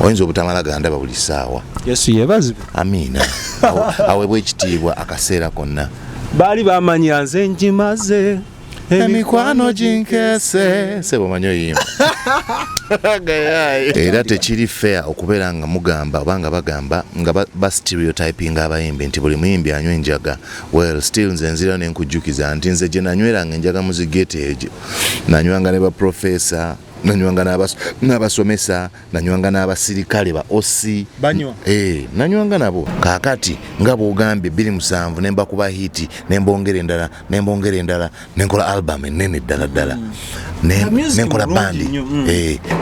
oyinza obutamala gandaba buli ssaawa. Yesu yebaze. Amiina. Aweebwa ekitiibwa akaseera konna. Baali bamanya nze njimaze. Emikwano jinkeese sebo manyo yimba. Era tekiri fair okubeera nga mugamba obanga bagamba nga ba stereotyping abayimbi nti buli muyimbi anywa enjaga. Well still nze nzira n'enkujjukiza nti nze gye nanyweranga enjaga muzigete egyo nanywanga ne ba professor nanywanga n'abasomesa nanywanga n'abasirikale ba osi banywa nanywanga nabo kakati nga bwogambye 27 nemba kuba hiti nembongera endala nenkola album enene ddala nenkola bandi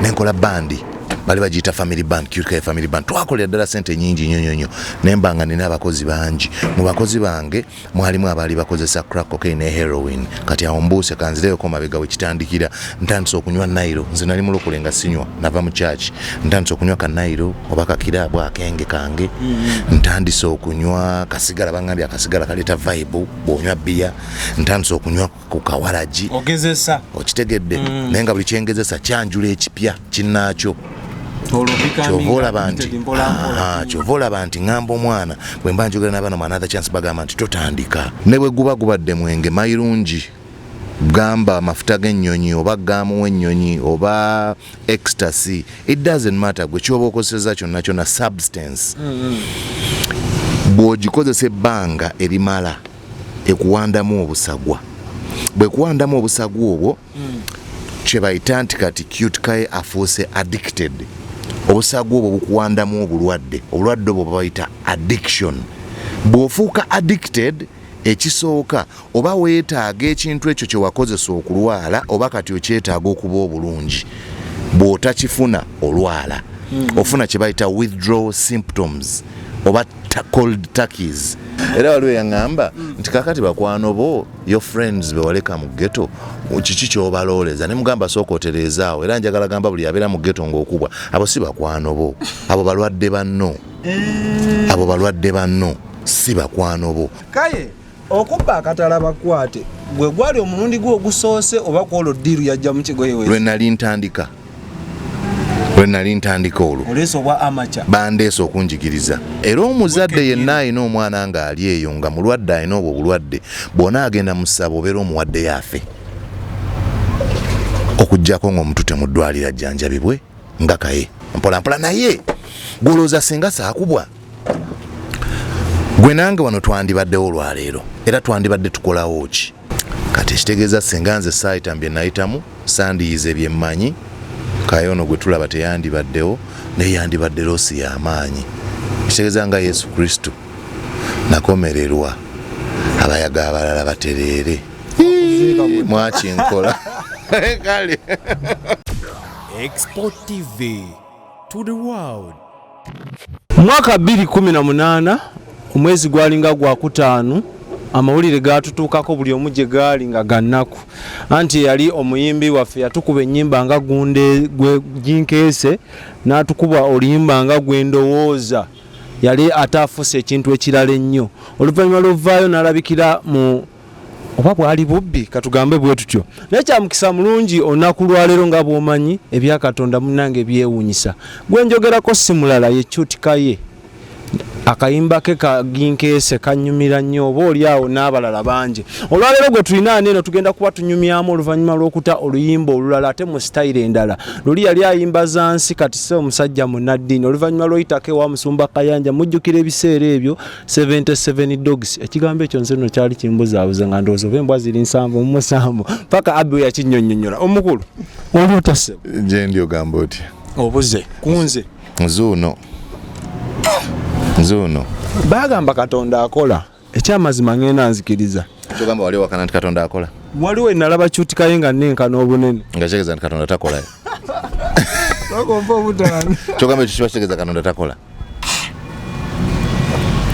nenkola bandi bali bagiyita family band Qute Kaye family band twakolera ddala sente nyingi nnyo nembanga nina abakozi bangi mu bakozi bange mwalimu abaali bakozesa crack cocaine ne heroin kati awo mbuuse kanzireyoko mabega wekitandikira ntandise okunywa nairo nze nali mulokole nga sinywa nava mu church ntandise okunywa ka nairo oba kakirabw akenge kange ntandise okunywa kasigala bangambye akasigala kaleeta vibe bwonywa bia ntandise okunywa ku kawalaji ogezesa okitegedde naye nga buli kyengezesa kyanjula ekipya kinnaakyo Chovola banti ngamba omwana bwe mba njogera n'abaana another chance bagamba nti totandika ne bwe gubadde mwenge mayirungi gamba mafuta g'ennyonyi oba gamu w'ennyonyi oba ecstasy it doesn't matter gwe kyoba okozesa kyonna substance bw'ogikozesa ebbanga erimala ekuwandamu obusagwa bwe kuwandamu obusagwa obwo kye bayita nti kati Qute Kaye afuuse addicted obusagwa obwo bukuwandamu obulwadde obwo bayita addiction bw'ofuuka addicted ekisooka oba weetaaga ekintu ekyo kye wakozesa okulwala oba kati okyetaaga okuba obulungi bw'otakifuna olwala ofuna kye bayita withdrawal symptoms oba cold turkeys. Era waliwo yaŋŋamba nti kakati bakwano bo your friends be waleka mu ghetto kiki ky'obalooleza ne mugamba sooka otereezaawo era njagala gamba buli abeera mu ghetto ng'okubwa abo si bakwano bo abo balwadde banno si bakwano bo. Kaye okubba akatala bakwate gwe gwali omulundi gwo ogusoose oba kwolwo ddiiru yajja mu kigoye we lwe nali ntandika olwo oleesa obwa amacha bandeesa okunjigiriza era omuzadde yenna alina omwana nga ali eyo nga mulwadde alina obwo obulwadde bw'ona agenda mu ssabo obeera omuwadde yaafe okuggyako ng'omuntu temuddwalira jjanjabibwe nga Kaye mpolampola naye gwolooza singa saakubwa gwe nange wano twandibaddewo olwaleero era twandibadde tukolawo ki kati ekitegeeza singa nze saayita bye nayitamu sandiyize bye mmanyi Kaye ono gwe tulaba teyandibaddewo naye yandibadde loosi y'amaanyi kitegeeza nga Yesu Kristo nakomererwa abayaga abalala batereere mwakinkola kale xpotv to the world. Mwaka 2018 omwezi gwalinga gwa 5 amawulire gatutuukako buli omu gye gaali nga gannaku anti yali omuyimbi waffe yatukuba ennyimba nga gunde gwe jinkeese n'atukuba oluyimba nga gwendowooza yali ataafuse ekintu ekirala ennyo oluvannyuma lw'ovaayo n'alabikira mu oba bwali bubbi katugambe bwe tutyo naye kyamukisa mulungi olunaku lwaleero nga bw'omanyi ebya Katonda munnange byewuunyisa gwe njogerako si mulala ye Qute Kaye akayimba ke kaginkeese kanyumira nnyo oba oliawo n'abalala bangi olwaleero gwe tulina eno tugenda kuba tunyumyamu oluvannyuma lw'okuta oluyimba olulala ate mu sitayire endala luli yali ayimba za nsi kati se omusajja munnaddiini oluvannyuma lw'oyitako ewa musumba kayanja mujjukira ebiseera ebyo 77 dogs ekigambo ekyo nze nno kyali kimbuzaabuza nga ndowooza oba embwa ziri 7 mu 7 paka abbi yakinnyonnyonnyola omukulu oli otase gye ndi ogamba otya obuze kunze nzuno bagamba Katonda akola ekyamazima ngenda nzikiriza kyogamba wali wakana nti Katonda akola waliwo nalaba Qute Kaye nga nenkana obunene nga kitegeeza nti Katonda takola bagomba obutani kyogamba ekyo kiba kitegeeza Katonda takola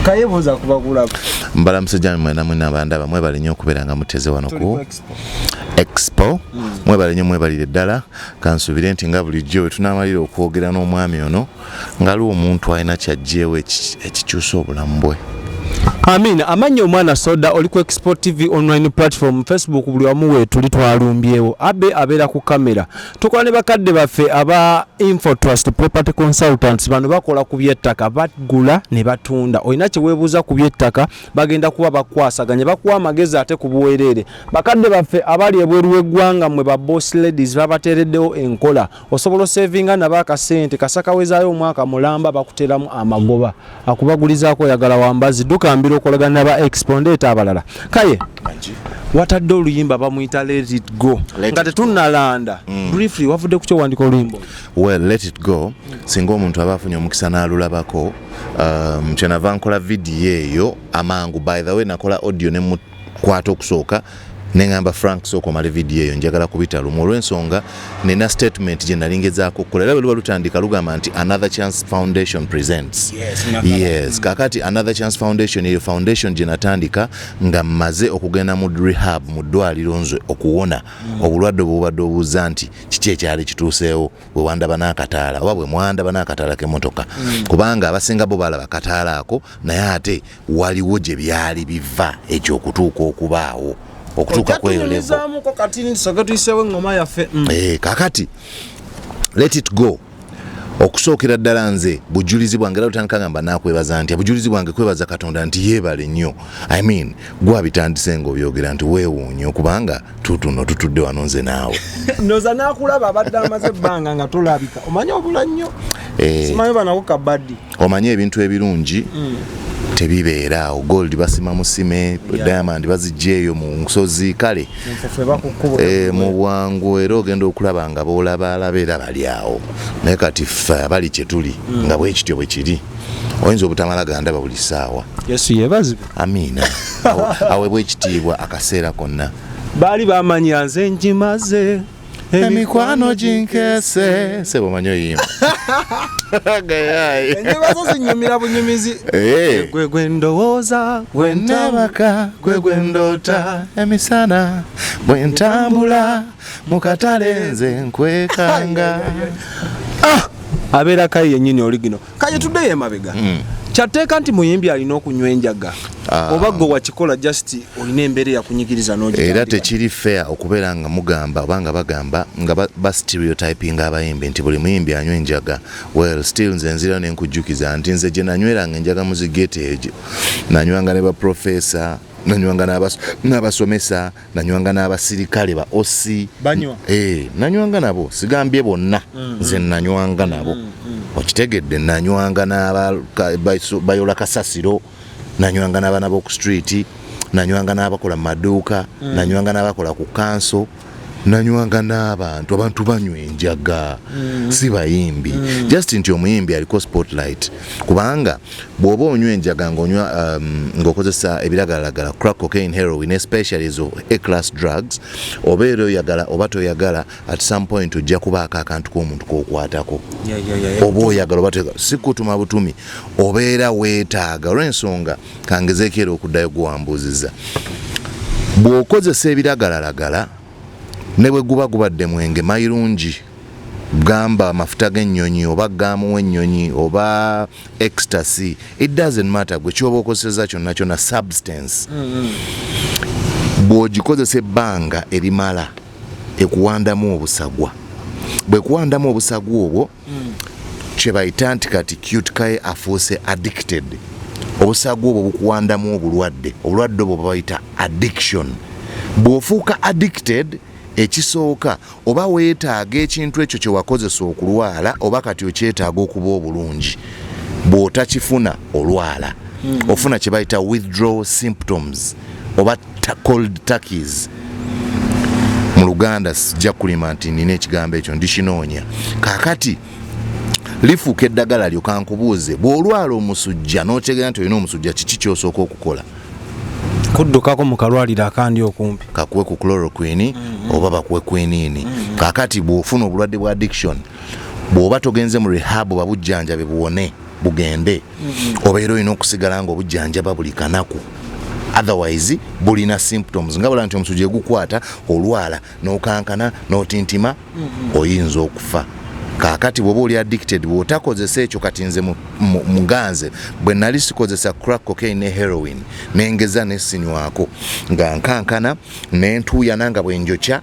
Kaye buuza kuba kulaba mbala musajja mwena mwena abandaba mwebale nnyo okubeera nga muteze wano ku expo mwebale nnyo mwebalire ddala kansuubire nti nga bulijjo we tunaamalira okwogera n'omwami ono nga aliwo omuntu alina kyajjeewo ekikyusa obulamu bwe Amina amanyo omwanasoda oli ku xpotv online platform Facebook buli wamu wetu litwalumbyewo abe abeera ku kamera tukola ne bakadde baffe aba Infotrust Property Consultants bano bakola ku byettaka bagula ne batunda olina kye weebuuza ku byettaka bagenda kuba bakwasaganya bakuwa amagezi ate ku buweerere bakadde baffe abali ebweru w'eggwanga mwe ba boss ladies babateereddewo enkola osobola osevinga nabo akasente kasakawezaayo omwaka mulamba bakuteramu amagoba akubagulizaako oyagala wambazi dukambira okolagana ba expondate abalala Kaye watadde oluyimba bamuyita Let It Go nga tetunnalanda briefly wavudde ku kyowandika oluyimba well Let It Go singa omuntu aba afunye omukisa n'alulabako kyenava nkola vidiyo eyo amangu by the way nakola audio ne mukwata okusooka nengamba Frank soko mali vidiyo eyo njagala kubita lumu olw'ensonga nina statement gye nalingezaako okukola era bwe luba lutandika lugamba nti Another Chance Foundation presents yes kakati Another Chance Foundation eyo foundation gye natandika nga mmaze okugenda mu rehab mu ddwaliro nze okuwona obulwadde obubadde obuuza nti kiki ekyali kituuseewo bwe wandaba n'akataala oba bwe mwandaba n'akataala k'emmotoka kubanga abasinga bo balaba kataala ako naye ate waliwo gye byali biva ekyokutuuka okubaawo okutuuka kweyo level kakati Let It Go okusookera ddala nze bujulizi bwange era lutandika ngamba nakwebaza nti bujulizi bwange kwebaza Katonda nti yeebale nnyo I mean gwabitandise ng'obyogera nti weewuunye okubanga tutuno tutudde wano nze naawe noza nakulaba abadde amaze ebbanga nga tulabika omanye obula nnyo simanyi banako kabaddi omanye ebintu ebirungi tebibeera gold basima musime diamond bazijjeeyo mu nsozi kale mu bwangu era ogenda okulaba nga boolaba alabeera bali awo naye kati ffe abali kye tuli nga bwekityo bwe kiri oyinza obutamala gandaba buli ssaawa yesu yeebazibwe amiina aweebwa ekitiibwa akaseera konna baali bamanya nze njimaze emikwano ginkeese sebo manyi oyimba enjimazo zinyumira bunyumizi gwe ndowooza gwe ndabaka gwe ndoota emisana bwe ntambula mu katale nze nkwekanga abeera Kaye yennyini oligino Kaye tuddeyo emabega kyateeka nti muyimbi alina okunywa enjaga oba gwe wakikola just olina embeera yakunyigiriza n'ogitandika era tekiri fair okubeera nga mugamba oba nga bagamba nga ba stereotyping abayimbi nti buli muyimbi anywa enjaga well still nze nzirayo nenkujjukiza nti nze gye nanyweranga enjaga mu zigete egyo nanywanga ne baprofesa nanywanga n'abasomesa nanywanga n'abasirikale ba osi nanywanga nabo sigambye bonna nze nanywanga nabo okitegedde nanywanga n'abayola kasasiro nanywanga n'abaana b'oku street nanywanga n'abakola mu maduuka nanywanga n'abakola ku kanso nanywanga n'abantu banywa enjaga si bayimbi just nti omuyimbi aliko spotlight kubanga bw'oba onywa enjaga ng'okozesa ebiragalalagala crack cocaine heroin especially ezo A-class drugs obeera oyagala oba toyagala at some point ojja kubaako akantu k'omuntu k'okwatako oba oyagala oba toyagala si kutuma butumi obeera weetaaga olw'ensonga kangezeeko okuddayo gwewambuuziza bw'okozesa ebiragalalagala ne bwe guba gubadde mwenge mayirungi gamba amafuta g'ennyonyi oba gaamu w'ennyonyi oba ecstasy it doesn't matter gwe kyoba okozeseza kyonna kyonna substance bw'ogikozesa ebbanga erimala ekuwandamu obusagwa bwe kuwandamu obusagwa obwo kye bayita nti kati Qute Kaye afuuse addicted obusagwa obwo bukuwandamu obulwadde obwo bayita addiction bw'ofuuka addicted ekisooka oba weetaaga ekintu ekyo kye wakozesa okulwala oba kati okyetaaga okuba obulungi bw'otakifuna olwala ofuna kye bayita withdrawal symptoms oba cold turkeys mu Luganda sijja kulima nti nina ekigambo ekyo ndikinoonya kaakati lifuuka eddagala lyo kankubuuze bw'olwala omusujja n'otegeera nti olina omusujja kiki ky'osooka okukola kuddukako mu kalwaliro akandi okumpi kakuwe ku chloroquine oba bakuwe quinine kakati bw'ofuna obulwadde bwa addiction bw'oba togenze mu rehab oba bujjanjabe buwone bugende obeera olina okusigala nga obujjanjaba buli kanaku otherwise bulina symptoms nga bula nti omusujja gukwata olwala n'okankana n'otintima oyinza okufa kakati bwoba oli addicted bwotakozesa ekyo kati nze muganze bwe nali sikozesa crack cocaine ne heroin nengeza nesinywako nga nkankana nentuuyana nga bwenjokya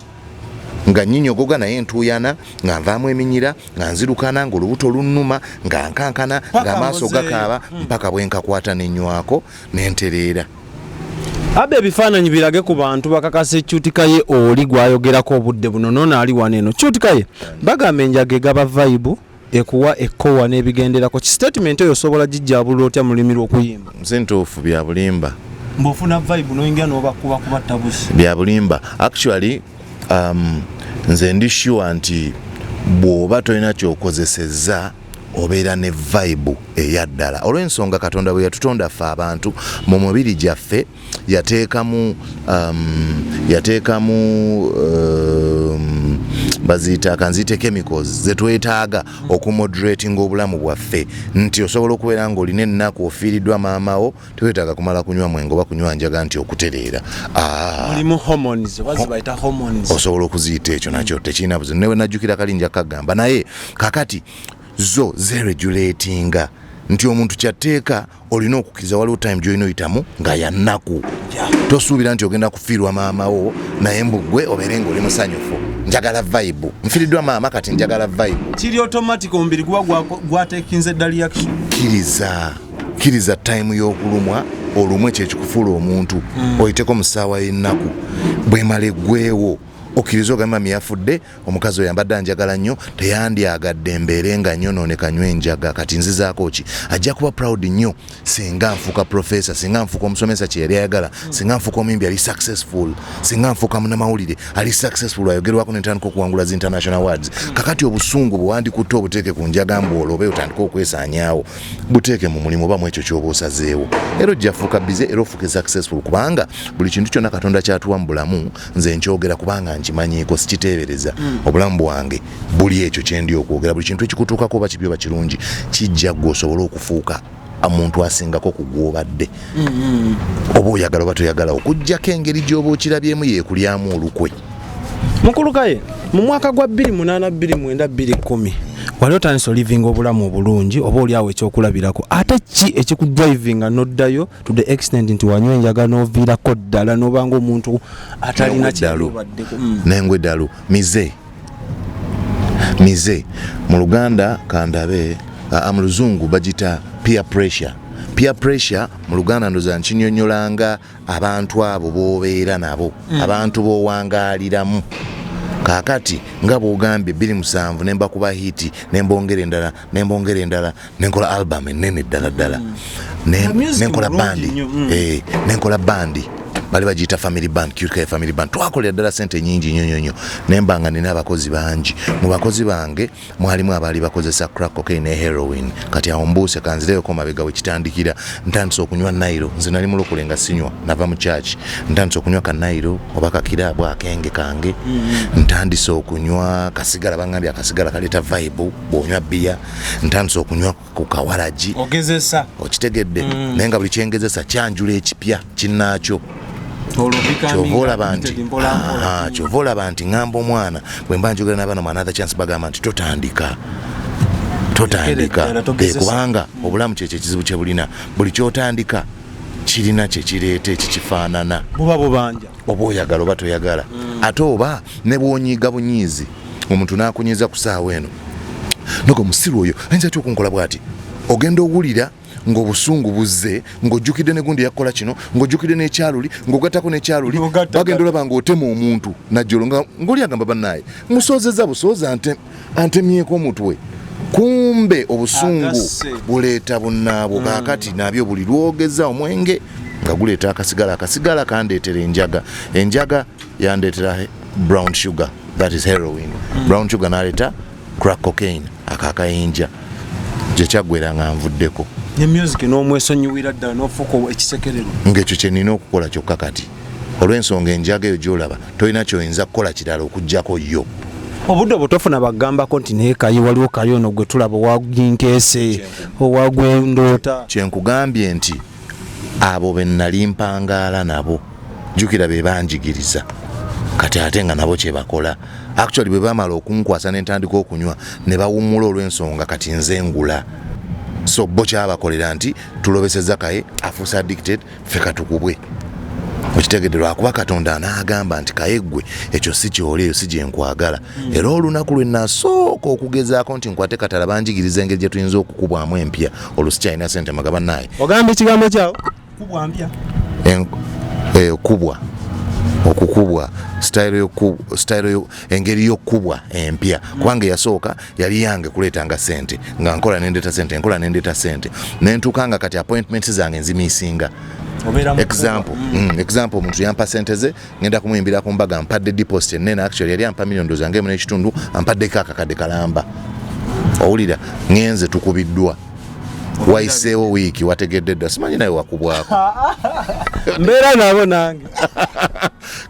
nga nyinyogoga naye ntuyana nga nvaamu eminyira nga nzirukana ng'olubuto lunnuma nga nkankana ng'amaaso gakaaba mpaka bwenkakwata nenywako nentereera. Abe ebifaananyi birage ku bantu bakakase Qute Kaye oli gwayogerako obudde buno nono ali wano eno. Qute Kaye bagamba enjaga egaba vibe ekuwa ekowa n'ebigenderako. Ki statement eyo osobola gijjabula otya mu lulimi lw'okuyimba? Nsintuufu bya bulimba. Mbofuna vibe noyingira n'obakuba tabusi. Bya bulimba. Actually nze ndi sure nti bw'oba tolina ky'okozesezza obeera ne vibe eyaddala olw'ensonga Katonda bwe yatutonda ffe abantu mu mubiri gyaffe yateekamu baziyita kanziyite chemicals zetwetaaga okumoderatinga obulamu bwaffe nti osobola okubeera ng'olina ennaku ofiiriddwa maamawo teweetaaga kumala kunywa mwenge oba kunywa njaga nti okutereera mulimu hormones bazibayita hormones osobola okuziyita ekyo nakyo tekirina buzibu newe najjukira kalinja kagamba naye kakati zo zeregulatinga nti omuntu kyateeka olina okukkiriza waliwo time gy'olina oyitamu nga yannaku tosuubira nti ogenda kufiirwa maamawo naye mbugwe obeere ng'oli musanyufu njagala vibe nfiiriddwa maama kati njagala vibe kiri automatic omubiri guba gwatekinze dda reaction kkiriza time y'okulumwa olumwe kyekikufuula omuntu oyiteko mu ssaawa y'ennaku bwemala eggweewo okkiriza ogamba myafudde omukazi oyo ambadde anjagala nnyo teyandyagadde embeere nga nyonooneka nywa enjaga kati nzizaako ki ajja kuba proud nnyo singa nfuuka professor singa nfuuka omusomesa kye yali ayagala singa nfuuka omuyimbi ali successful singa nfuuka munnamawulire ali successful ayogerwako n'entandika okuwangula zi international awards kakati obusungu bwewandikutte obuteeke ku njaga mbwola oba otandika okwesaanyaawo buteeke mu mulimu oba mu ekyo ky'oba osazeewo era ojja fuuka bize era ofuuke successful kubanga buli kintu kyonna Katonda kyatuwa mu bulamu nze nkyogera kubanga nkimanyiiko sikiteebereza obulamu bwange buli ekyo kyendi okwogera buli kintu ekikutuukako oba kibi oba kirungi kijja gwe osobole okufuuka omuntu asingako ku gw'obadde oba oyagala oba toyagala okuggyako engeri gy'oba okirabyemu yeekulyamu olukwe. Mukulu Kaye mu mwaka gwa 2008 2009 2010 wali otandise olivinga obulamu obulungi oba oli awo ekyokulabirako ate ki ekikudrivinga noddayo to the extent nti wanywa enjaga n'oviirako ddala n'obanga omuntu atalina kyalubaddeko nengwe ddalu mize mu Luganda kandabe mu Luzungu bagita peer pressure mu Luganda ndoza nkinyonyolanga abantu abo b'obeera nabo abantu b'owangaaliramu kakati nga bw'ogambye 2007 nemba kuba hiti nembongera endala nenkola album enene ddala nenkola bandi bali bagiyita family band Qute Kaye family band twakolera ddala sente nyingi nnyo nembanga nina abakozi bangi mu bakozi bange mwalimu abaali bakozesa crack cocaine ne heroin kati awo mbuuse kanzireyoko mabega wekitandikira ntandise okunywa nairo nze nali mulokole nga sinywa nava mu church ntandise okunywa ka nairo oba kakiraabw akenge kange ntandise okunywa kasigala bangambye akasigala kaleeta vibe bw'onywa bia ntandise okunywa ku kawalaji ogezesa okitegedde naye nga buli kyengezesa kyanjula ekipya kinnaakyo kyova olaba nti ngamba omwana bwe mba njogera n'abaana mu another chance bagamba nti totandika kubanga obulamu kyekyo ekizibu kye bulina buli kyotandika kirina kyekireeta ekikifaanana buba bubanja oba oyagala oba toyagala ate oba ne bw'onyiiga bunyiizi omuntu n'akunyiiza ku saawa eno nogo musiru oyo ayinza atya okunkola bw'ati ogenda owulira ng'obusungu buzze ng'ojjukidde ne gundi yakola kino ng'ojjukidde n'ekyaluli ng'ogattako n'ekyaluli bagenda olaba ng'otema omuntu najjolo ng'oli agamba bannaaye musoozezza busooza antemyeko omutwe kumbe obusungu buleeta bunnaabwo kaakati nabyo buli lwogeza omwenge nga guleeta akasigala kandeetera enjaga yandeetera brown sugar that is heroin brown sugar n'aleeta crack cocaine akakayinja gye kyaggwera nga nvuddeko ne music n'omwesonyiwira ddala n'ofuuka ekisekererwa ng'ekyo kye nina okukola kyokka kati olw'ensonga enjaga eyo gy'olaba tolina kyoyinza kukola kirala okuggyako yo obudde obutofuna bagambako nti naye Kaye waliwo Kaye ono gwe tulaba owagwinkeese owagwendoota kyenkugambye nti abo be nnali mpangaala nabo jjukira be banjigiriza kati ate nga nabo kye bakola actually bwe bamala okunkwasa ne ntandika okunywa ne bawummula olw'ensonga kati nze ngula. So bo kyabakolera nti tulobesezza Kaye afuuse addicted ffe katukubwe. Okitegedde lwakuba Katonda anaagamba nti Kaye ggwe ekyo si kyoli eyo si gye nkwagala. Era olunaku lwe nasooka okugezaako nti nkwate Katala banjigiriza engeri gye tuyinza okukubwamu empya olusi kyalina ssente magaba naye. Ogamba ekigambo kyawo kubwa mpya. Kubwa okukubwa style engeri y'okubwa empya kubanga yasooka yali yange kuleetanga ssente nga nkola nendeeta ssente nentukanga kati appointments zange nzimiisinga. Example omuntu yampa ssente ze ngenda kumuyimbira ku mbaga mpadde deposit ennene actually yali ampa $1 million zange n'ekitundu ampaddeko akakadde kalamba. Owulira ngenze tukubiddwa waiseewo wiiki wategedde dda simanyi naye wakubwako. Mbeera nabo nange.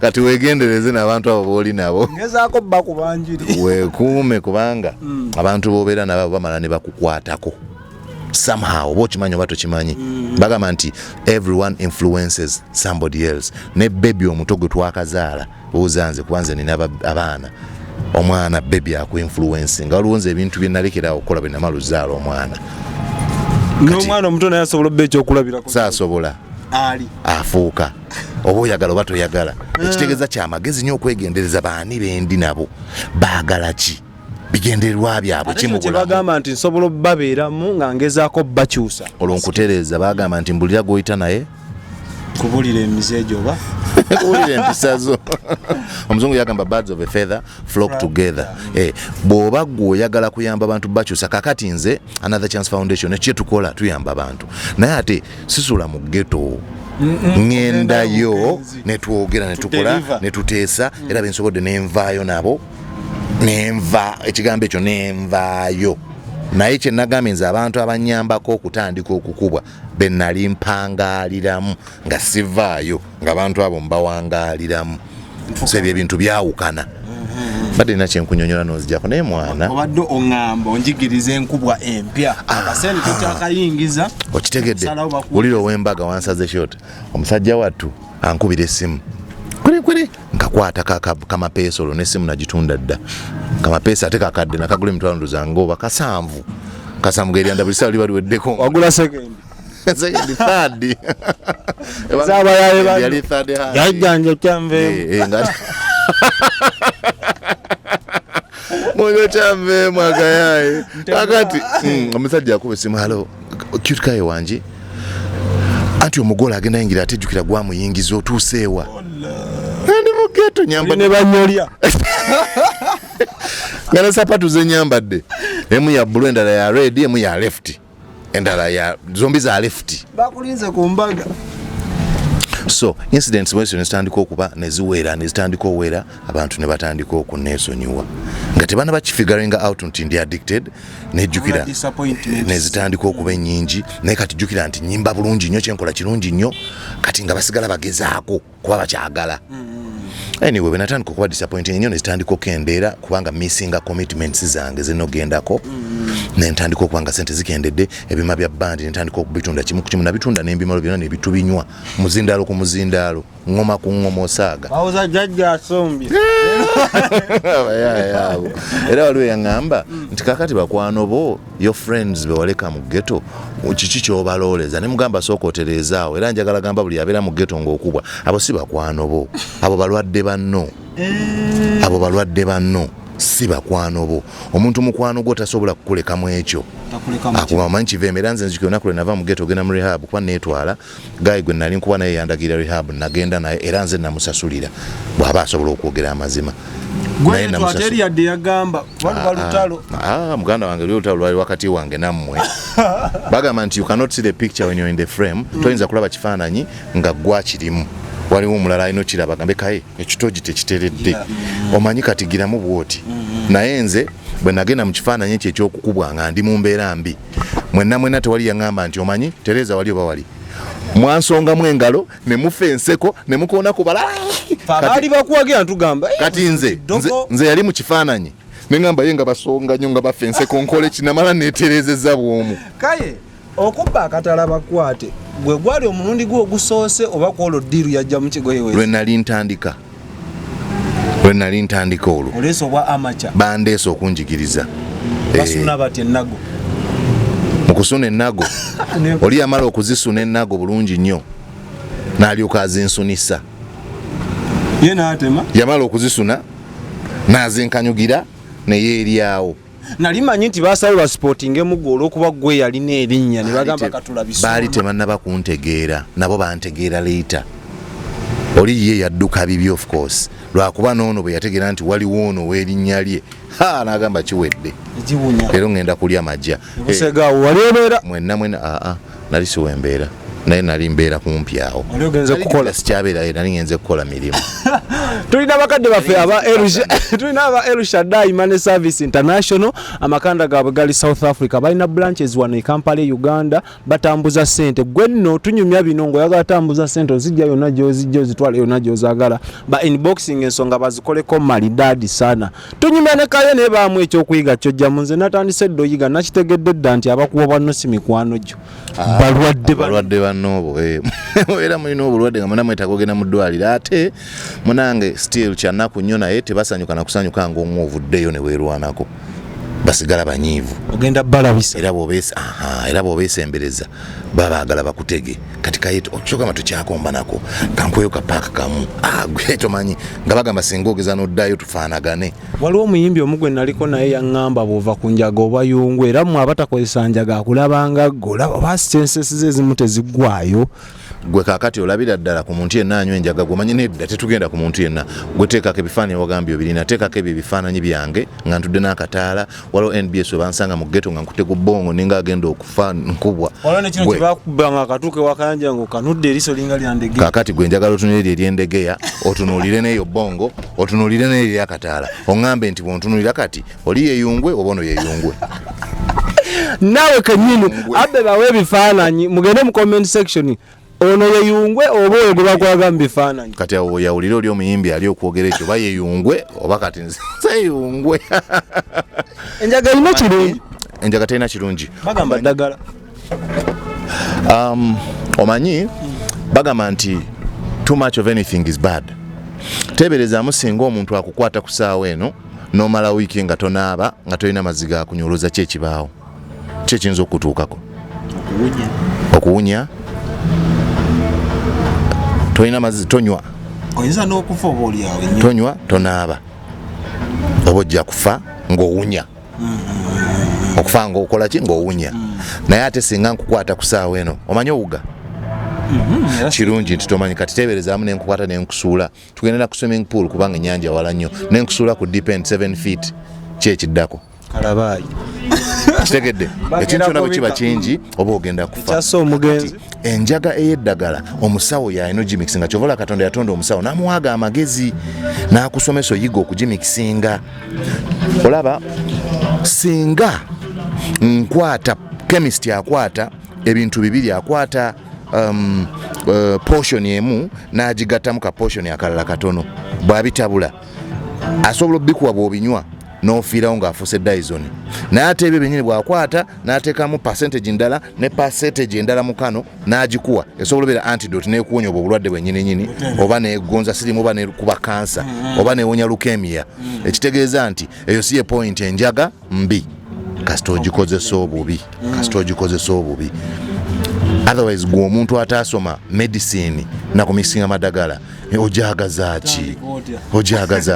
Kati weegendereze n'abantu abo booli nabo. Ngezaako bba ku banjiri. Weekuume kubanga abantu b'obeera nabo bamala ne bakukwatako. Somehow oba okimanyi oba tokimanyi. Bagamba nti everyone influences somebody else. Ne baby omuto gwe twakazaala buuza nze kuba nze nina abaana. Omwana baby aku-influencing. Nga waliwo nze ebintu bye nalekera okukola bwe namala luzaala omwana. N'omwana omuto naye asobola obba ekyokulabirako. Saasobola. Ali. Afuuka. Oba oyagala oba toyagala. Ekitegeeza ky'amagezi nnyo okwegendereza baani bendi nabo. Baagala ki? Bigendererwa byabwe kimugula. Bagamba nti nsobola obbabeeramu nga ngezaako bakyusa. Olw'onkutereeza bagamba nti mbulira gw'oyita naye kubulira emize gyoba. Kubulira empisa zo. Omuzungu yagamba birds of a feather flock together. Bw'oba ggwe oyagala kuyamba abantu bakyusa kakati nze Another Chance Foundation ekye tukola tuyamba abantu. Naye ate sisula mu ghetto. Ngendayo ne twogera ne tukola ne tuteesa era bensobodde nenvaayo nabo. Nenva ekigambo ekyo nenvaayo. Naye kye nagambye nze abantu abanyambako okutandika okukubwa be nali mpangaaliramu nga sivaayo ng'abantu abo mbawangaaliramu. So ebyo ebintu byawukana. Badde nina kyenkunyonyola n'ozijjako naye mwana. Obadde oŋŋamba onjigiriza enkubwa empya. Akasente tukyakayingiza. Okitegedde. Wulira ow'embaga wansaze short. Omusajja wattu ankubira essimu. Kweri nkakwata kamapeesa olwo n'essimu nagitunda dda. Kamapeesa ate kakadde nakagula emitwalo zange oba kasanvu. Kasanvu geryanda buli saa liweddeko. Wagula second. Second third. Zaba yaye yali third hand. Yajjanja kyamve. Ngati. Moyo kyamve mwagayaye. Kakati omusajja akuba essimu halo Qute Kaye wanje. Anti omugole agenda yingira atejjukira gwamuyingiza otuuseewa. Ndi mu ghetto nyamba ne banyolya. Ngana sapatu ze nyambadde. Emu ya blue endala ya red, emu ya left. Endala ya zombi za left. Bakulinze ku mbaga. So incidents when zitandika okuba nezitandika owera abantu ne batandika okuneesonyiwa nga tebana bakifiguring out nti ndi addicted nejjukira nezitandika okuba ennyingi naye kati jjukira nti nyimba bulungi nnyo kyenkola kirungi nnyo kati nga basigala bagezaako kuba bakyagala. Anyway, when I turn kuba disappointing nnyo nezitandika okendeera kubanga missinga commitments zange zinogendako nentandika okubanga sente zikendedde ebima bya bandi nentandika okubitunda kimu ku kimu nabitunda n'embimalo byonna nebitubinywa muzindaalo ku muzindaalo ngoma ku ngoma osaaga bawuza jjajja asombye era waliwo yaŋŋamba nti kakati bakwano bo your friends bewaleka mu ghetto kiki kyobalooleza ne mugamba sooka otereezaawo era njagala gamba buli abeera mu ghetto ng'okubwa abo si bakwano bo abo balwadde banno si bakwano bo. Omuntu mukwano gwo tasobola kukulekamu ekyo. Akuba manchi vemera nze nzikyo nakule nava mu ghetto gena mu rehab kwa netwala guy gwe nali nkuba naye yandagira rehab nagenda naye era nze namusasulira bwaba asobola okwogera amazima. Gwe twateri yadde yagamba balutalo. Muganda wange lutalo lwali wakati wange nammwe. Bagamba nti you cannot see the picture when you're in the frame. Toyinza kulaba kifaananyi nga gwa kirimu. Waliwo omulala alina okiraba gambe Kaye ekitogi tekiteredde omanyi katigiramu bwoti naye nze bwe nagenda mu kifaananyi ekyo ekyokukubwa nga ndi mu mbeera mbi mwenna tewali yaŋŋamba nti omanyi Tereza wali oba wali mwansongamu engalo ne mufa enseko ne mukoona ku balala baali bakuwagira ntugamba kati nze yali mu kifaananyi ne ŋŋamba ye nga basonga nnyo nga bafa enseko nkole kinamala neeterezezza bw'omu. Kaye okubba akatala bakwate gwe gwali omulundi gwo ogusoose oba kwolwo ddiiru yajja mu kigoye we lwe nali ntandika lwe nali ntandika olwo oleso bwa amacha bandeesa okunjigiriza basuna bati ennago mu kusuna ennago oli yamala okuzisuna ennago bulungi nnyo n'alyoka azinsunisa ye n'atema yamala okuzisuna n'azinkanyugira naye eryawo nali manyi nti basawulwa sporting emuggo olw'okuba gwe yalina erinnya ne bagamba katulabisoma baali temannaba kuntegeera nabo bantegeera leeta oli ye yadduka bibi of course lwakuba noono bwe yategeera nti waliwo ono w'erinnya lye n'agamba kiwedde leero ngenda kulya majja busegaawo wali obeera mwenna nali siwembeera naye nali mbeera kumpi awo wali ogenze kukola sikyabeera nali ngenze kukola mirimu tulina bakadde baffe tulina aba El Shaddai Money Service International amakanda gaabwe gali South Africa balina branches wano e Kampala Uganda batambuza ssente gwe nno tunyumya bino ng'oyagala tambuza ssente ozijja yonna gy'ozijja ozitwala yonna gy'ozaagala ba inboxing ensonga bazikoleko malidadi sana tunyumya ne Kaye naye baamu ekyokuyiga kyojja mu nze natandise dde oyiga nakitegedde dda nti abakuba bwanno si mikwano gyo balwadde bannoobo era mulina obulwadde nga muna mwetaaga ogenda mu ddwaliro ate munange still kyannaku nnyo naye tebasanyuka na kusanyuka ng'omwe ovuddeyo ne weerwanako basigala banyiivu ogenda balabisa era bw'obeesembereza baba baagala bakutege kati Kaye okukyoka tukyakomba nako kankweyo kapaaka kamu gwe tomanyi nga bagamba singa ogeza n'oddayo tufaanagane waliwo omuyimbi omu gwe naliko naye yaŋŋamba bw'ova ku njaga oba yungwe era mmwe abatakozesa njaga akulabanga golaba oba sensesize ezimu teziggwayo gwe kaakati olabira ddala ku muntu yenna anywa enjaga gwemanyi nedda tetugenda ku muntu yenna gwe teekako ebifaananyi wagambye obirina teekako ebyo ebifaananyi byange nga ntudde n'akataala waliwo NBS webansanga mu ghetto nga nkute ku bbongo ninga agenda okufa nkubwa waliwo nekino kyebakubanga akatuuke wakayanja ng'okanudde eriiso linga lya ndegeya kaakati gwe njagala otunuulire ery'endegeya otunuulire n'eyo bbongo otunuulire n'eyo ery'akataala oŋŋambe nti bw'ontunuulira kati oli yeyungwe oba ono yeyungwe naawe kenyini abbe bawe ebifaananyi mugende mu comment section ono yeyungwe oba oyo gwe bakwaga mu bifaananyi kati awo yawulira oli omuyimbi ali okwogera ekyo oba yeyungwe oba kati nseyungwe enjaga erina kirungi enjaga terina kirungi bagamba ddagala omanyi bagamba nti too much of anything is bad teeberezaamu singa omuntu akukwata ku ssaawa eno n'omala wiiki nga tonaaba nga tolina mazzi gakunyoloza ki ekibaawo ki ekiyinza okutuukako okuwunya tolina mazzi tonywa oyinza n'okufa oba oliawo tonywa tonaaba oba ojja kufa ng'owunya okufa ng'okola ki ng'owunya naye ate singa nkukwata ku ssaawa eno omanyi owuga kirungi nti tomanyi kati teeberezaamu nenkukwata nenkusuula tugendera ku swimming pool kubanga ennyanja wala nnyo nenkusuula ku deep end 7 feet ki ekiddako kalabaayi kitegedde ekintu kyonna bwe kiba kingi oba ogenda kufa ekyassa omugenzi enjaga ey'eddagala omusawo yalina ogimikisinga kyovola katonda yatonda omusawo n'amuwaaga amagezi n'akusomesa oyiga okugimikisinga olaba singa nkwata chemist akwata ebintu bibiri akwata portion emu n'agigattamu ka portion akalala katono bw'abitabula asobola obbikuwa bw'obinywa n'ofiirawo ng'afuuse dyson naye ate ebyo byennyini bw'akwata n'ateekamu percentage ndala ne percentage endala mu kano n'agikuwa esobola obeera antidote n'ekuwonya obwo obulwadde bwennyininyini oba negonza sirimu oba nekuba kansa oba newonya leukemia ekitegeeza nti eyo si ye point enjaga mbi kasita ogikozesa obubi otherwise gwe omuntu ataasoma medicine nakumisinga madagala ojagaza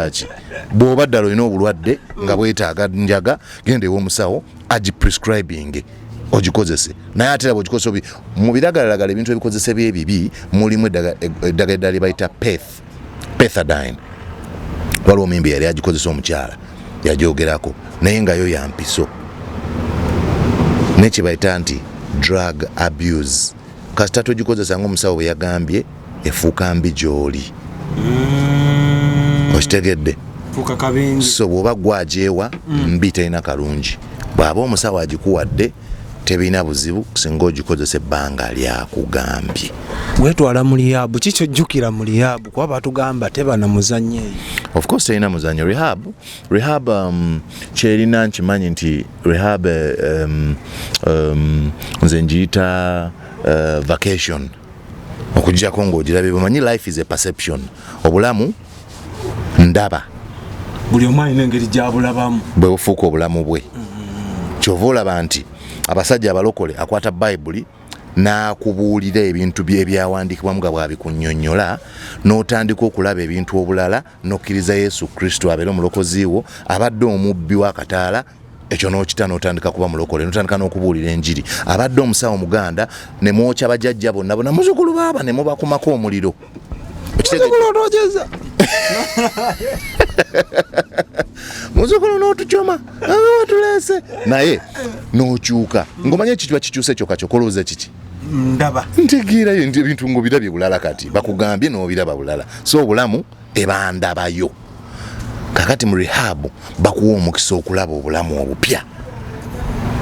ki bw'oba ddala olina obulwadde nga bwetaaga njaga genda ew'omusawo agiprescribing ogikozese naye ate era bw'ogikozesa obi mu biragalalagala ebintu ebikozese by'ebibi mulimu eddagala eddala bayita pethadine waliwo omuyimbi yali agikozesa omukyala yagyogerako naye nga yo yampiso nekibayita nti drug abuse kasita togikozesa ng'omusawo bwe yagambye efuuka mbi gy'oli okitegedde so bw'oba gwajeewa mbi terina kalungi bw'aba omusawo agikuwadde tebirina buzibu singa ogikozesa ebbanga lyakugambye wetwala mu liyabu kikyojjukira mu liyabu kuba batugamba tebana muzannyo eyo of course terina muzannyo rehab kyerina nkimanyi nti rehab nze njiyita vacation okujjako ng'ogirabye bumanyi life is a perception obulamu ndaba buli omu alina engeri gy'abulabamu bwe bufuuka obulamu bwe. Kyova olaba nti abasajja abalokole akwata bayibuli n'akubuulira ebintu ebyawandiikibwamu nga bw'abikunnyonnyola, n'otandika okulaba ebintu obulala n'okkiriza Yesu Kristo abeere omulokozi wo, abadde omubbi w'akataala, ekyo n'okita n'otandika kuba mulokole, n'otandika n'okubuulira enjiri. Abadde omusawo Muganda ne mwokya bajjajja bonna muzzukulu baaba ne mubakumako omuliro. Muzzukulu n'otucoma watuleese naye n'okyuka ng'omanye ekitwa kikyuse kyokka kyokoloza kiki ndaba ntegeerayo nti ebintu ng'obirabye bulala kati bakugambye n'obiraba bulala, so obulamu ebandabayo. Kakati mu rehab bakuwa omukisa okulaba obulamu obupya,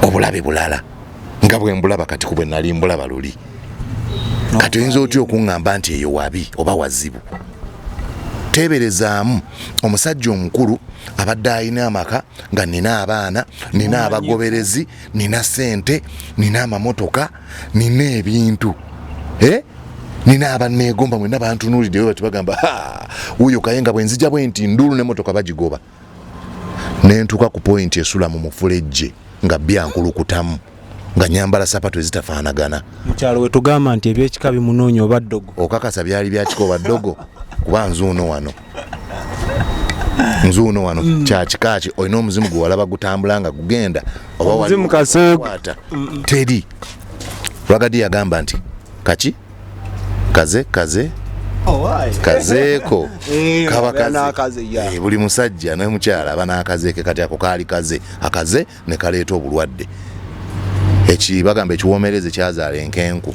obulabe bulala nga bwe mbulaba kati ku bwe nali mbulaba luli. Kati oyinza otya okuŋŋamba nti eyo wabi oba wazibu? Teeberezaamu omusajja omukulu abadde alina amaka nga nina abaana, nina abagoberezi, nina ssente, nina amamotoka, nina ebintu, nina abanneegomba mwenna bantunuulidde bwe bati bagamba wuyo Kaye nga bwe nzija bwe nti nduulu n'emmotoka bagigoba. Ne ntuuka ku pointi esula mu mufulejje nga byankulukutamu nga nyambala sapatu ezitafaanagana. Mukyalo we tugamba nti ebyekika bimunoonya oba ddogo. Okakasa byali byakika oba ddogo? Kuba nzuuno wano kyakika ki? Olina omuzimu gwe walaba gutambula nga gugenda oba omuzimu kaseekwata teri. Lwagadi yagamba nti kaki kazeeko kaba kaze. Buli musajja n'omukyala aba n'akazeeke, kati ako kaali kaze, akaze ne kaleeta obulwadde. Bagamba ekiwoomereze kyazaala enkenku.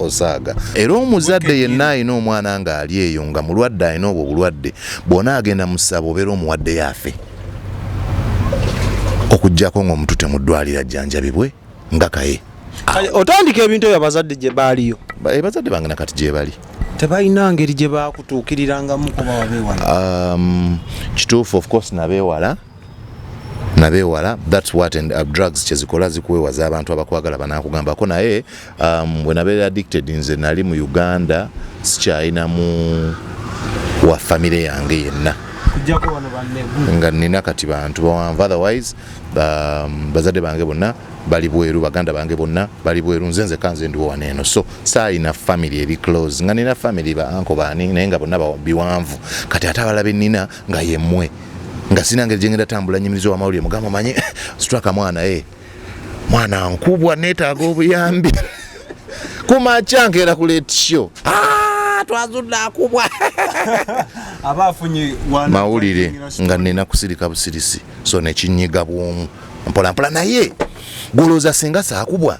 Osaaga. Era omuzadde yenna alina omwana ng'ali eyo nga mulwadde alina obwo obulwadde, bw'ona agenda mu ssabo obeera omuwadde yaafe. Okuggyako ng'omuntu temuddwalira jjanjabibwe nga Kaye. Otandika ebintu ebyo abazadde gye baaliyo. Bazadde bange nakati gye bali. Tebalina ngeri gye baakutuukirirangamu kuba wabeewala. Kituufu, of course nabeewala. That's what drugs kyezikola zikuwewaza abantu abakwagala banaakugambako, naye bwe nabeera addicted nze nali mu Uganda sikyalina mu wa famire yange yenna nga nina kati bantu bawanvu, otherwise bazadde bange bonna bali bweru, baganda bange bonna bali bweru, nze kanze ndiwo waneeno, so saalina family eri close, nga nina family ba anko baani naye nga bonna biwanvu. Kati ate abalabe nina nga yemmwe nga sina ngeri gyengenda tambula nyimirizo wa mawulire mugamba manye situaka mwana nkubwa neetaaga obuyambi kumakya nkeera ku late show twazudde akubwa abaafunye mawulire nga nina kusirika busirisi, so nekinyiga bwomu mpolampola. Naye golooza singa saakubwa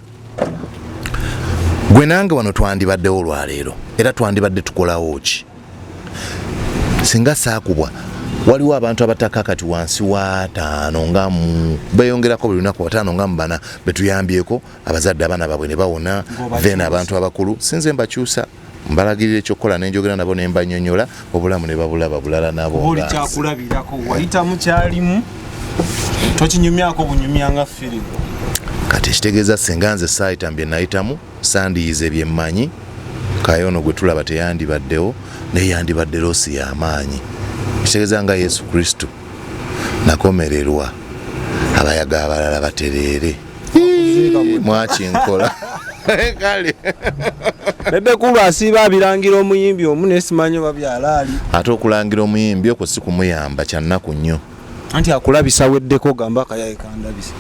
gwe nange wano twandibaddewo olwaleero era twandibadde tukolawo ki singa saakubwa? Waliwo abantu abataka kati wansi wa 5 nga mu beyongerako buli lunaku 5 nga mu bana betuyambyeko, abazadde abaana baabwe ne bawona, then abantu abakulu sinze mbakyusa mbalagirira ekyokukola nenjogera nabo ne mbanyonnyola, obulamu ne babulaba bulala nabo. Oli kyakulabirako wayitamu kyalimu tokinyumyako bunyumya nga firimu. Kati ekitegeeza singa nze saayitambye nayitamu sandiyize bye mmanyi, Kaye ono gwe tulaba teyandibaddewo naye yandibadde loosi y'amaanyi. Kitegeeza nga Yesu Kristo nakomererwa, abayaga abalala batereere mwakinkola kale bebe kulu asiiba abirangira omuyimbi omu nesimanyi babyala ali ate okulangira omuyimbi okwo si kumuyamba kyannaku nnyo, anti akulabisa weddeko gamba Kaye kandabisa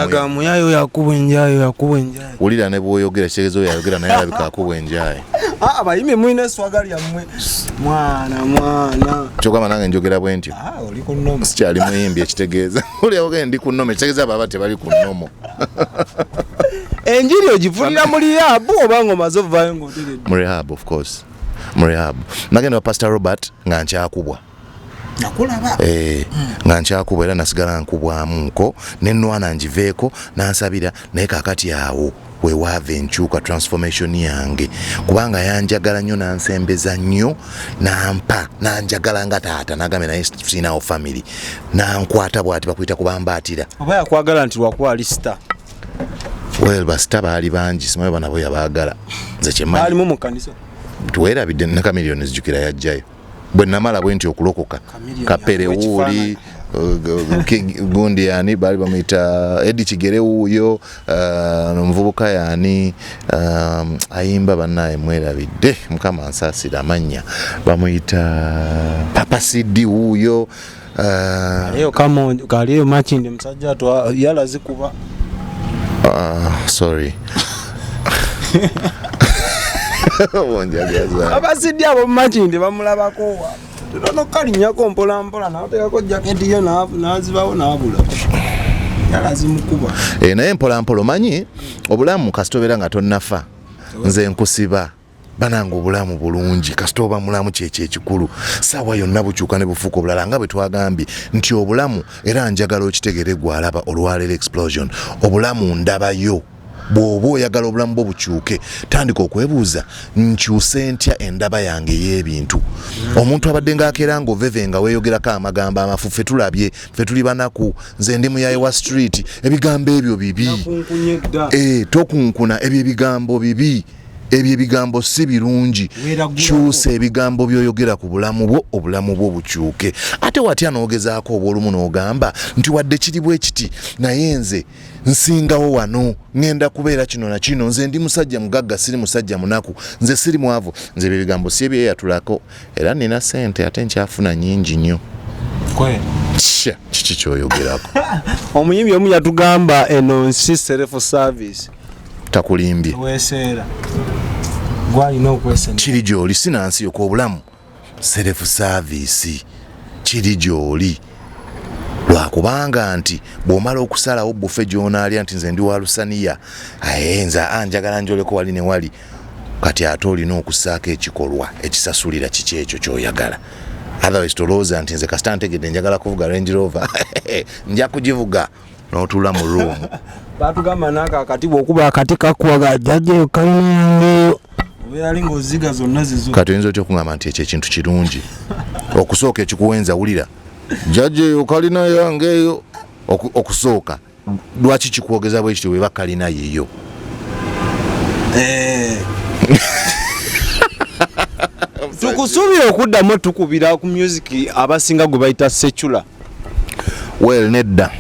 era muyayo yakubwenjayo wulira ne bw'oyogera kitegeeza oyayogera naye alabika akubwa enjaye. Abayimbi mwine eswaga lyammwe mwana kyogamba nange njogera bwe ntyo oli ku nnomo sikyali muyimbi, ekitegeeza olyaogere ndi ku nnomo, ekitegeeza baba tebali ku nnomo. Enjiri ogivulira mu rehab oba ng'omaze ovaayo ng'oteredde? Mu rehab, of course, mu rehab. Nagenda wa Pastor Robert nga nkyakubwa. Nakulaba nga nkyakubwa era nasigala nkubwamuko nenwana njiveeko nansabira, naye kakati awo we waava enkyuka transformation yange, kubanga yanjagala nnyo nansembeza nnyo nampa nanjagala nga taata, nagambe naye sinawo family, nankwata bwati bakuyita kubambaatira. Oba yakwagala nti lwakuba star? Well, basita baali bangi, simanyi banabo yabaagala nze kyemmanyi baalimu mu kkanisa tuweerabidde ne kamiliyoni zijjukira yajjayo bwe namala bwe nti okulokoka kapere wuuli gundi yani bali bamuyita Edi Kigere wuuyo omuvubuka yani ayimba bannaye mwerabidde mukama nsaasira amannya bamuyita Papa Sidi wuuyo kaliyo Makindi musajja yala zikuba sorry abasidi abo Makindi bamulabako tunono kalinyako mpola natekako jaketi ye nazibawo nabula yala zimukuba naye mpola manyi obulamu kasitobera nga tonnafa nze nkusiba bananga obulamu bulungi kasita oba mulamu kyekyo ekikulu saawa yonna bukyuka ne bufuuka obulala nga bwe twagambye nti obulamu era njagala okitegere gwalaba olwaleero explosion obulamu ndabayo bw'oba oyagala obulamu bwo bukyuke tandika okwebuuza nkyuse ntya endaba yange ey'ebintu omuntu abadde ng'akeera ng'oveve nga weeyogerako amagambo amafu ffe tulabye ffe tuli banaku nze ndi muyaye wa street ebigambo ebyo bibi tokunkuna ebyo ebigambo bibi ebyo ebigambo si birungi kyusa ebigambo by'oyogera ku bulamu bwo obulamu bwo bukyuke ate watya n'ogezaako obw'olumu n'ogamba nti wadde kiri bwe kiti naye nze nsingawo wano ngenda kubeera kino na kino nze ndi musajja mugagga siri musajja munaku nze siri mwavu nze ebyo bigambo si ebyeyatulako era nina ssente ate nkyafuna nnyingi nnyo kiki kyoyogerako omuyimbi omu yatugamba eno nsi self service takulimbye weeseera gwalina okwesena kiri gy'oli sinansi yoko obulamu self service kiri gy'oli lwakubanga nti bw'omala okusalawo bufe gy'onaalya nti nze ndi wa lusaniya nza njagala njoleko wali ne wali kati ate olina okussaako ekikolwa ekisasulira kiki ekyo ky'oyagala otherwise tolowooza nti nze kasita ntegedde njagala kuvuga Range Rover nja kugivuga n'otuula mu room batugamba naka akati bw'okuba akati kakuwaga jjajja kalina yangeyo obeera ng'oziga zonna zizo kati oyinza otya okungamba nti ekyo ekintu kirungi okusooka ekikuwenza wulira jjajja eyo kalina yangeyo okusooka lwaki kikwogeza bwe kityo weba kalina yeyo tukusuubira okuddamu tukubira ku music abasinga gwe bayita secular nedda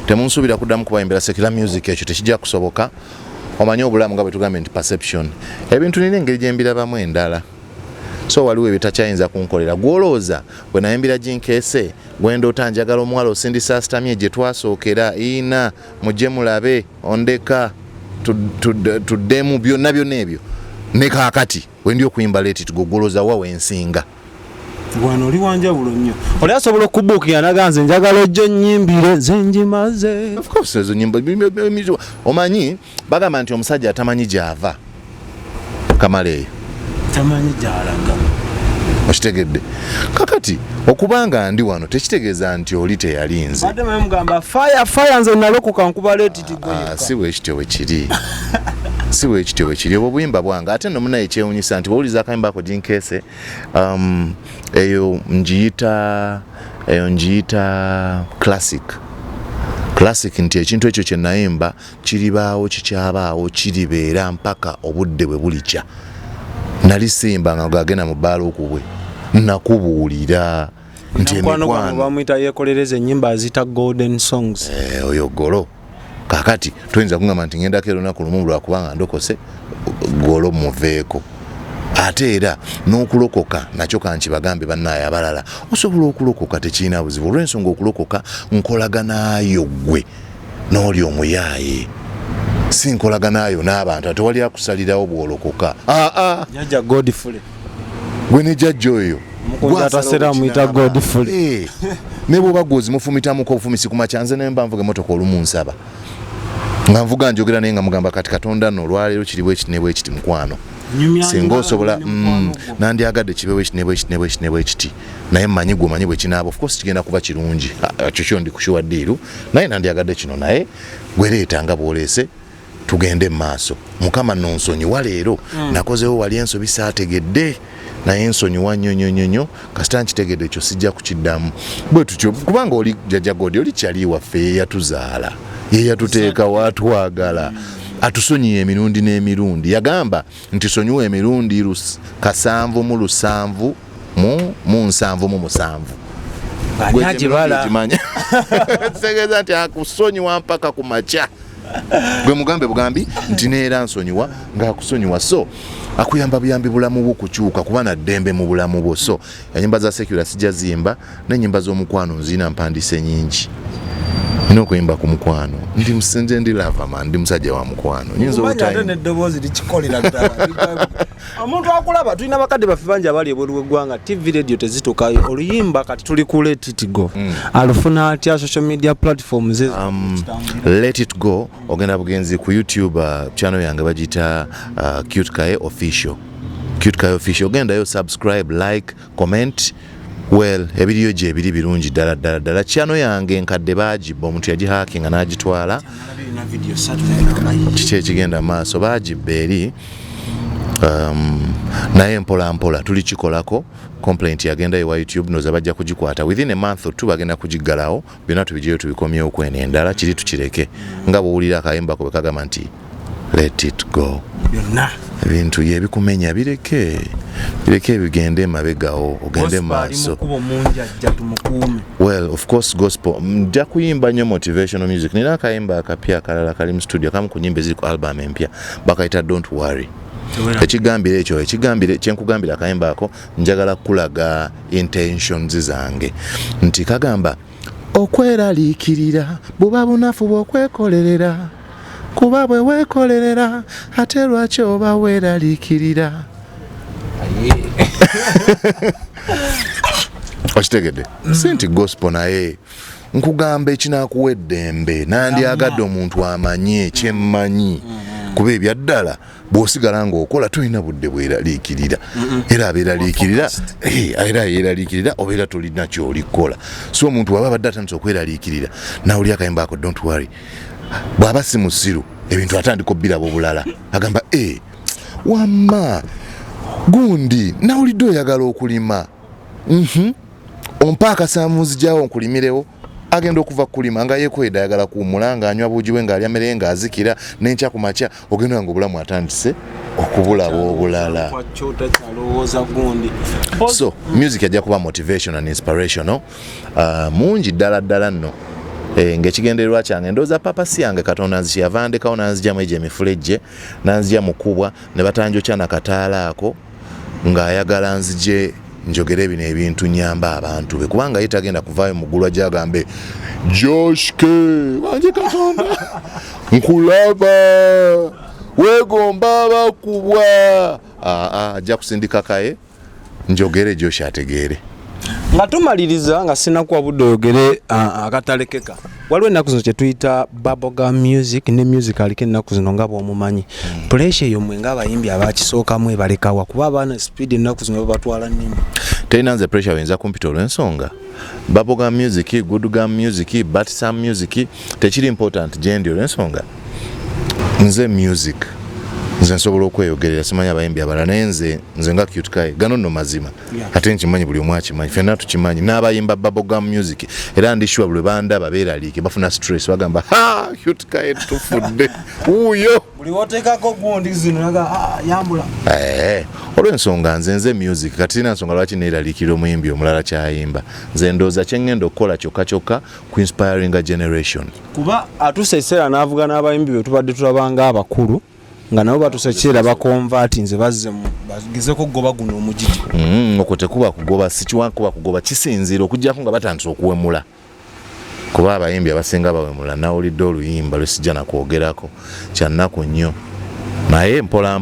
temunsuubira kuddamu kubayimbira secular music ekyo tekijja kusoboka omanyi obulamu nga bwe tugambe nti perception ebintu nina engeri gye mbirabamu endala so waliwo ebitakyayinza kunkolera gwolowooza bwe nayimbira jinkeese gwendoota njagala omuwala osindisa asitamye gye twasookera ina mujje mulabe ondeka tuddemu byonna ebyo ne kaakati wendi okuyimba leeti tugogoloza wa wensinga wano oli wanjawulo nnyo oli asobola okubuukira naganze njagala ojjo nnyimbire nze njimaze of course ezo nyimba omanyi bagamba nti omusajja atamanyi gy'ava kamala eyo tamanyi gy'alaga okitegedde kakati okubanga ndi wano tekitegeeza nti oli teyalinze badde mugamba fire nze nalokoka nkuba leeti tigoyeka si bwe kityo bwe kiri si bwe kityo bwe kiri obwo buyimba bwange ate nno munaye kyewunyisa nti bwowuliza akayimbaako jinkeese eyo ngiyita classic nti ekintu ekyo kye nayimba kiribaawo kikyabaawo kiribeera mpaka obudde bwe bulikya nali simba nga gagenda mu bbaala okubwe nakubuulira nti emikwano bamuyita yeekolereza ennyimba azita golden songs oyo golo kakati toyinza kungamba nti ngendako erunaku lumu lwakubanga ndokose golo muveeko ate era n'okulokoka nakyo kankibagambe bannaye abalala osobola okulokoka tekirina buzibu olw'ensonga okulokoka nkolaganaayo gwe n'oli omuyaaye si nkolaganaayo n'abantu ate wali akusalirawo bw'olokoka jjajja Godfrey gwe ne jjajja oyo gwasera muyita Godfrey ne bw'oba gwozimufumitamuko obufumisi ku makya nze ne mba nvuga emmotoka olumu nsaba nga nvuga njogera naye nga mugamba kati Katonda nno olwaleero kiri bwe kiti ne bwe kiti mukwano singa osobola nandyagadde kibe bwe kiti ne bwe kiti naye mmanyi gwe omanyi bwe kinaaba of course kigenda kuba kirungi kyokyo ndi kushuwa ddiiru naye nandyagadde kino naye gwereeta nga bw'oleese tugende mu maaso mukama nno nsonyiwa leero nakozewo wali ensobi saategedde naye ensonyiwa nnyo kasita nkitegedde ekyo sijja kukiddamu bwe tutyo kubanga oli jjajja Godi oli kyali waffe yeyatuzaala yeyatuteeka waatwagala atusonyiye emirundi n'emirundi yagamba nti sonyiwa emirundi 7 mu 7 7 Anyajibala. Tegeza nti akusonyiwa mpaka ku makya. Gwe mugambe bugambi nti neera nsonyiwa ng'akusonyiwa. So akuyamba buyambi bulamu bwo kukyuka kuba na ddembe mu bulamu bwo. So ennyimba za secular sijja zimba n'ennyimba z'omukwano nzina mpandiise nyingi. Nina okuyimba ku mukwano ndi musenze ndi lava man ndi musajja wa mukwano nyinza ate n'eddoboozi likikolera ddala. Omuntu akulaba tulina bakadde baffe bangi abali ebweru w'eggwanga TV radio tezitukayo oluyimba kati tuli ku Let It Go alufuna atya social media platforms Let It Go ogenda bugenzi ku YouTube channel yange bagita Qute Kaye official. Qute Kaye official ogendayo subscribe like comment. Well, ebidiyo gye biri birungi ddala channel yange nkadde baagibba omuntu yagihakinga n'agitwala kiki ekigenda maaso baagibba eri naye mpola tulikikolako complaint yagenda ewa YouTube noza bajja kugikwata within a month or 2 bagenda kugiggalawo byonna tubigireyo tubikomyewo kwene endala kiri tukireke nga bw'owulira akayimba ko bekagamba nti Let It Go ebintu yebikumenya bireke bigende emabegawo ogende maaso. Well, of course gospel nja kuyimba nnyo motivational music. Nina akayimba akapya akalala kali mu studio kamu ku nyimba eziri ku album empya bakayita Don't Worry. Ekigambire kyenkugambira akayimba ako njagala kulaga intentions zange nti kagamba okweraliikirira buba bunafu bw'okwekolerera kuba bwe weekolerera ate lwaki oba weeraliikirira. Okitegedde si nti gospel naye nkugamba ekinaakuwa eddembe nandyagadde omuntu amanye kyemmanyi kuba ebyaddala bw'osigala ng'okola tolina budde bweraliikirira era abeeraliikirira era yeeraliikirira obeera tolina ky'olikola. So omuntu bw'aba badde atandise okweraliikirira nawuli akayimba ako Don't Worry bw'aba si musiru ebintu atandika obbirabo obulala agamba wamma gundi nawulidde oyagala okulima ompa akasaamuzi gyawo nkulimirewo agenda okuva kulima nga yeekweda ayagala kuwumula ng'anywa buugi bwe ng'alya mmere ng'azikira n'enkya ku makya ogenda nga obulamu atandise okubulaba obulala. So music yajja kuba motivation and inspirational mungi ddala nno. Ng'ekigendererwa kyange ndowooza papasi yange Katonda nziyava ndekawo nanzigyamu egyo emifulejje nanzigya mukubwa ne batanjokya nakataala ako ng'ayagala nzigye njogere bino ebintu nyamba abantu be kubanga ye tagenda kuvaayo muggulwa gyagambe Joshke wanje Katonda nkulaba weegomba bakubwa ajja kusindika Kaye njogere Josh ategeere. Nga tumaliriza nga sinakuwa budde oyogere akatalekeka waliwo ennaku zino kyetuyita bubblegum music ne music aliko ennaku zino nga bw'omumanyi pressure eyo mwe ng'abayimbi abakisookamu ebalekawa kuba abaana speed ennaku zino babatwala nnimi terina nze pressure wenza kumpita olw'ensonga bubblegum music goodgum music batsam music tekiri important gyendi olw'ensonga nze music nze nsobola okweyogerera simanyi abayimbi abalala naye nze nga Qute Kaye gano nno mazima ate nkimanyi buli omu akimanyi ffenna tukimanyi n'abayimba bubblegum music era ndishuwa buli bandaba beeraliike bafuna stress bagamba Qute Kaye tufudde wuuyo buli woteekako gundi zino yambula olw'ensonga nze music kati sirina nsonga lwaki neeraliikira omuyimbi omulala kyayimba nze ndowooza kyengenda okukola kyokka ku inspiring a generation kuba atuuse ekiseera n'avuga n'abayimbi be tubadde tulabanga abakulu nga nabo batuse kiseera bakonvaati nze bazze bagezeko kugoba guno omugigi okwo tekuba kugoba sikiwakuba kugoba kisinziira okuggyako nga batandise okuwemula kuba abayimbi abasinga bawemula nawulidde oluyimba lwesijja nakwogerako kyannaku nnyo naye mpola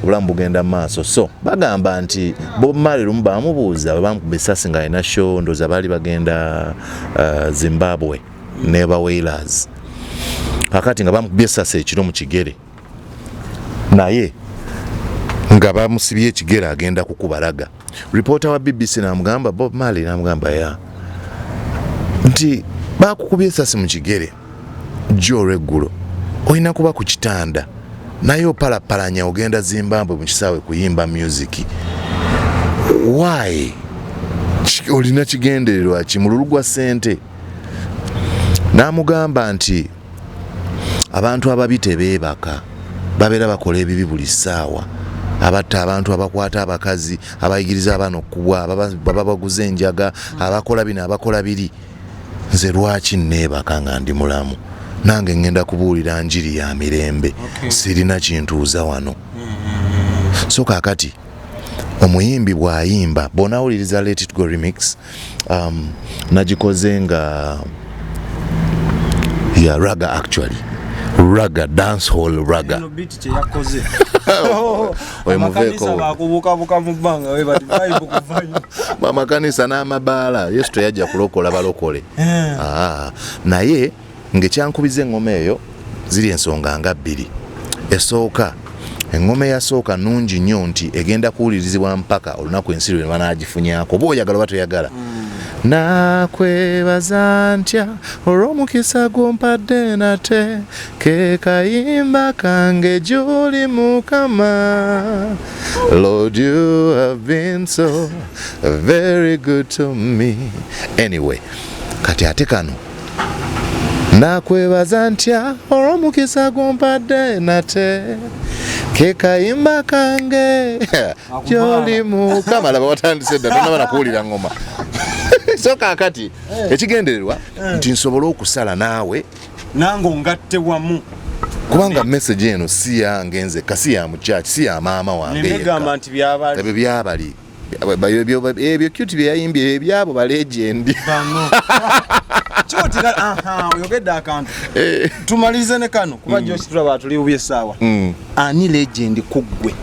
obulamu bugenda mu maaso. So bagamba nti Bob Marley lumu bamubuuza bwe bamukuba essasi ng'alina show ndowooza baali bagenda Zimbabwe ne ba Wailers kakati nga bamukubye essasi ekiro mu kigere naye nga bamusibye ekigere agenda kukubalaga. Reporter wa BBC namugamba Bob Marley namugamba nti bakukubye essasi mu kigere jjo olw'eggulo olina kuba ku kitanda naye opalapalanya ogenda Zimbabwe mu kisaawe kuyimba music. Why? Olina kigendererwa ki mululu gwa ssente? Namugamba nti abantu ababi tebeebaka babeera bakola ebibi buli ssaawa abatta abantu, abakwata abakazi, abayigiriza abaana okubwa, baba baguza enjaga, abakola bino abakola biri. Nze lwaki neebaka nga ndi mulamu? Nange ngenda kubuulira njiri ya mirembe. Sirina kintuuza wano. So kaakati omuyimbi bw'ayimba, bw'onawuliriza Let It Go remix, nagikoze nga ya raga, actually raga, dance hall raga. Eno beat kye yakoze. Omuveeko bakubukabuka mu bbanga we bati vibe kuvayo. Bamakanisa n'amabaala Yesu teyajja kulokola balokole. Naye ng'ekyankubiza engoma eyo ziri ensonga nga bbiri. Esooka, engoma eyasooka nnungi nnyo nti egenda kuwulirizibwa mpaka olunaku ensi lwe banaagifunyaako oba oyagala oba toyagala. Nakwebaza ntya olw'omukisa gw'ompadde nate, ke kayimba kange gy'oli Mukama. Lord, you have been so very good to me. Anyway, kati ate kano, nakwebaza ntya olw'omukisa gw'ompadde nate, ke kayimba kange gy'oli Mukama. Laba watandise dda tonnaba nakuwulira ngoma. So kaakati ekigendererwa nti nsobole okusala naawe nange ongatte wamu, kubanga message eno si yange nzekka, si ya mukyaki, si ya maama wange negamba nti byabali ebyo byabali ebyo Qute bye yayimbye ebyabo balegendi oyogedde akantu tumalize ne kano kuba njo kitulaba tuli bubi essaawa. Ani legend kuggwe?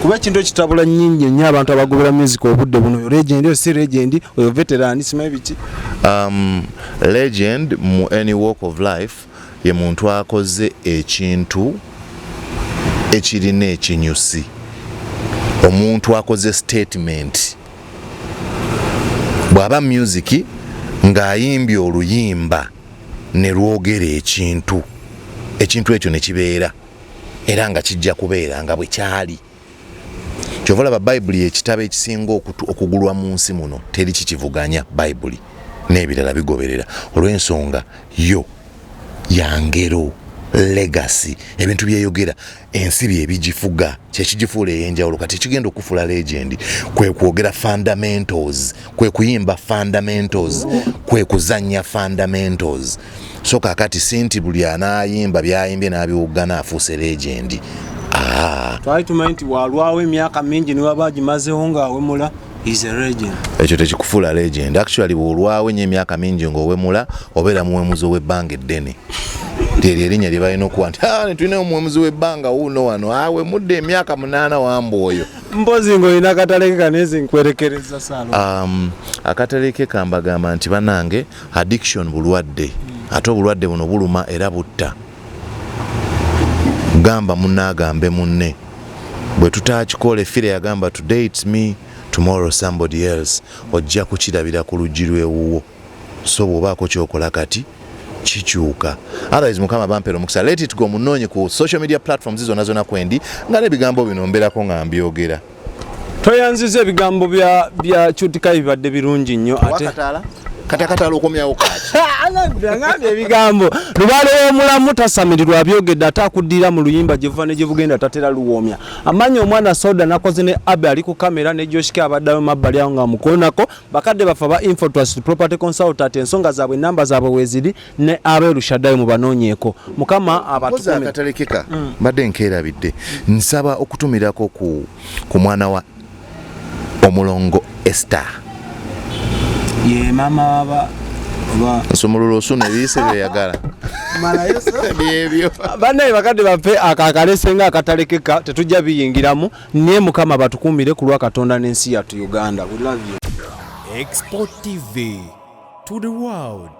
Kuba ekintu ekitabula nnyingi nnyo abantu abagobera music obudde buno. Oyo legend, oyo si legend, oyo veteran, simanyi biki. Legend mu any walk of life ye muntu akoze ekintu ekirina ekinyusi. Omuntu akoze statement. Bw'aba music ng'ayimbye oluyimba ne lwogera ekintu ekyo ne kibeera era nga kijja kubeera nga bwe kyali. Kyova laba Bayibuli ekitabo ekisinga okugulwa mu nsi muno teri kikivuganya Bayibuli n'ebirala bigoberera olw'ensonga yo ya ngero, legacy, ebintu byeyogera ensi bye bigifuga kyekigifuula ey'enjawulo. Kati kigenda okufula legend kwe kwogera fundamentals, kwe kuyimba fundamentals, kwe kuzannya fundamentals. So kaakati sinti buli anaayimba byayimbye n'abiwugana afuuse legend. Twali tumanyi nti walwawo emyaka mingi ne waba agimazeewo ng'awemula, is a legend. Ekyo tekikufuula legend. Actually bw'olwawo nnyo emyaka mingi ng'owemula obeera muwemuzi ow'ebbanga eddene. Teryo erinnya lye balina okuwa nti netulina omuwemuzi w'ebbanga wuuno wano awemudde emyaka 8 wamba oyo. Mpozi ng'olina akatale ke kanezi nkwerekereza salo. Akatale ke kambagamba nti banange addiction bulwadde. Ate obulwadde buno buluma era butta. Gamba munnagambe munne. Bwe tutakikola effire yagamba today it's me, tomorrow somebody else. Ojja kukirabira ku luggi lw'ewuwo. So bw'obaako kyokola kati kikyuka. Otherwise Mukama bampera omukisa. Let It Go munoonye ku social media platforms zonna kwendi nga n'ebigambo bino mbeerako nga mbyogera. Toyanziza ebigambo bya Qute Kaye bibadde birungi nnyo ate kati akatala okomyawo kaki ngambye ebigambo lubaale w'omulamu tasamirirwa byogedde ate akuddira mu luyimba gyevuva ne gyebugenda tatera luwoomya. Amanyi omwanasoda nakoze ne Abe ali ku kamera ne Joshika abaddayo mabbali awo nga mukoonako. Bakadde bafa ba Info Trust Property Consultant, ensonga zaabwe namba zaabwe weeziri ne Abe Shaddayo mu banoonyeeko. Mukama abatukume akatalekeka mbadde nkeerabidde. Nsaba okutumirako ku mwana wa omulongo Esther. Ye mama waba nsumulula osuna ebiyise byeyagala byebyo bannaye bakadde bafe akakalese nga akatalekeka tetujja biyingiramu naye Mukama batukuumire ku lwa Katonda n'ensi yattu Uganda. We love you. xpotv to the world.